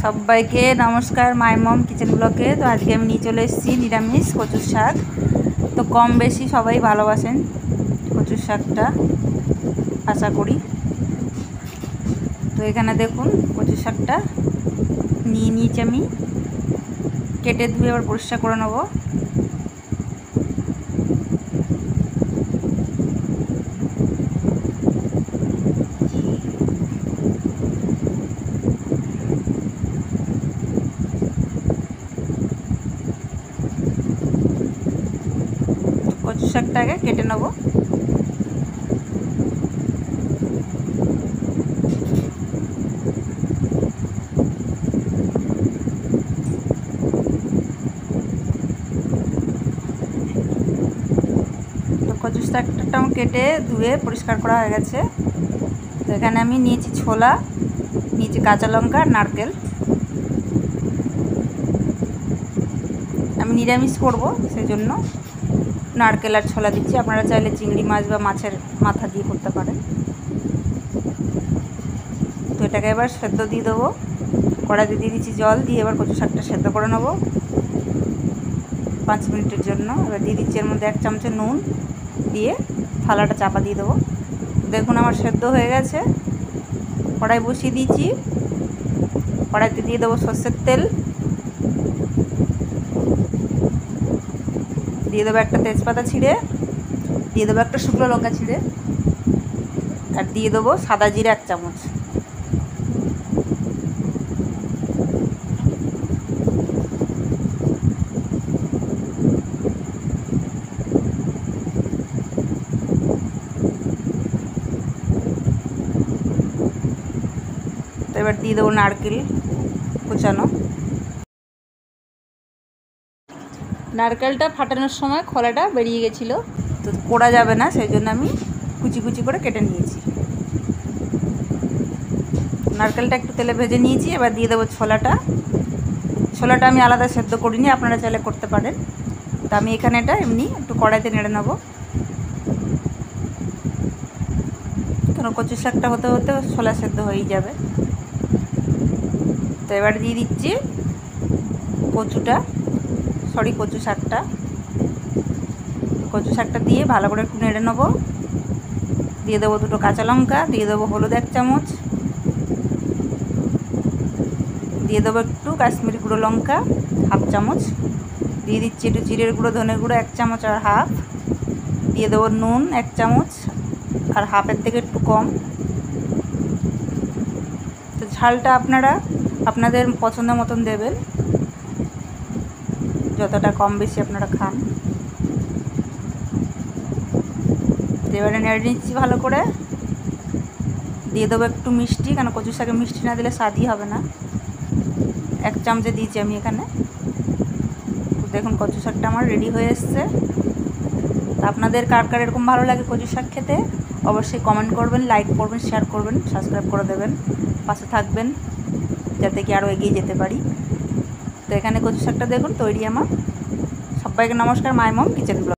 সবাইকে নমস্কার মাই মম কিচেন ব্লকে। তো আজকে আমি নিয়ে চলে এসেছি নিরামিষ কচুর শাক। তো কম বেশি সবাই ভালোবাসেন কচুর শাকটা, আশা করি। তো এখানে দেখুন কচুর শাকটা নিয়ে নিয়েছি আমি, কেটে ধুয়ে আবার পরিষ্কার করে নেব। কচু শাকটাকে কেটে নেব। তো কচু শাকটা কেটে ধুয়ে পরিষ্কার করা হয়ে গেছে। তো এখানে আমি নিয়েছি ছোলা, নিয়েছি কাঁচা লঙ্কা আর নারকেল। আমি নিরামিষ করব সেই জন্য নারকেল আর ছোলা দিচ্ছি। আপনারা চাইলে চিংড়ি মাছ বা মাছের মাথা দিয়ে করতে পারেন। তো এটাকে এবার সেদ্ধ দিয়ে দেবো। কড়াইতে দিয়ে দিচ্ছি জল, দিয়ে এবার কচু শাকটা সেদ্ধ করে নেব 5 মিনিটের জন্য। এবার দিয়ে দিচ্ছি এর মধ্যে 1 চামচ নুন, দিয়ে থালাটা চাপা দিয়ে দেবো। দেখুন আমার সেদ্ধ হয়ে গেছে। কড়াই বসিয়ে দিয়েছি, কড়াইতে দিয়ে দেবো সর্ষের তেল, দিয়ে দেবো একটা তেজপাতা ছিঁড়ে, দিয়ে দেবো একটা শুকনো লঙ্কা ছিঁড়ে, আর দিয়ে দেবো সাদা জিরে 1 চামচ। তো এবার দিয়ে দেবো নারকেল কুচানো। নারকেলটা ফাটানোর সময় খোলাটা বেরিয়ে গেছিলো, তো পোড়া যাবে না, সেই জন্য আমি কুচি কুচি করে কেটে নিয়েছি। নারকেলটা একটু তেলে ভেজে নিয়েছি। এবার দিয়ে দেবো ছোলাটা। ছোলাটা আমি আলাদা সেদ্ধ করিনি, আপনারা চাইলে করতে পারেন। তো আমি এখানে এটা এমনি একটু কড়াইতে নেড়ে নেব, কেন কচু শাকটা হতে হতে ছোলা সেদ্ধ হয়েই যাবে। তো এবার দিয়ে দিচ্ছি কচু শাকটা। কচু শাকটা দিয়ে ভালো করে একটু নেড়ে নেবো। দিয়ে দেবো 2 কাঁচা লঙ্কা, দিয়ে দেবো হলুদ 1 চামচ, দিয়ে দেবো একটু কাশ্মীরি গুঁড়ো লঙ্কা 1/2 চামচ, দিয়ে দিচ্ছি একটু জিরের গুঁড়ো, ধনের গুঁড়ো 1 চামচ আর 1/2, দিয়ে দেবো নুন 1 চামচ আর 1/2-এর থেকে একটু কম। তো ঝালটা আপনারা আপনাদের পছন্দ মতন দেবেন, যতটা কম বেশি আপনারা খান। এবারে নেড়ে নিচ্ছি ভালো করে। দিয়ে দেবো একটু মিষ্টি, কেন কচু শাকে মিষ্টি না দিলে স্বাদই হবে না। 1 চামচে দিয়েছি আমি এখানে। দেখুন কচু শাকটা আমার রেডি হয়ে এসছে। আপনাদের কার কার এরকম ভালো লাগে কচু শাক খেতে, অবশ্যই কমেন্ট করবেন, লাইক করবেন, শেয়ার করবেন, সাবস্ক্রাইব করে দেবেন, পাশে থাকবেন যাতে কি আরও এগিয়ে যেতে পারি। তো এখানে কচু শাকটা দেখুন তৈরি আমার। সবাইকে নমস্কার মাই মম কিচেন ব্লগ।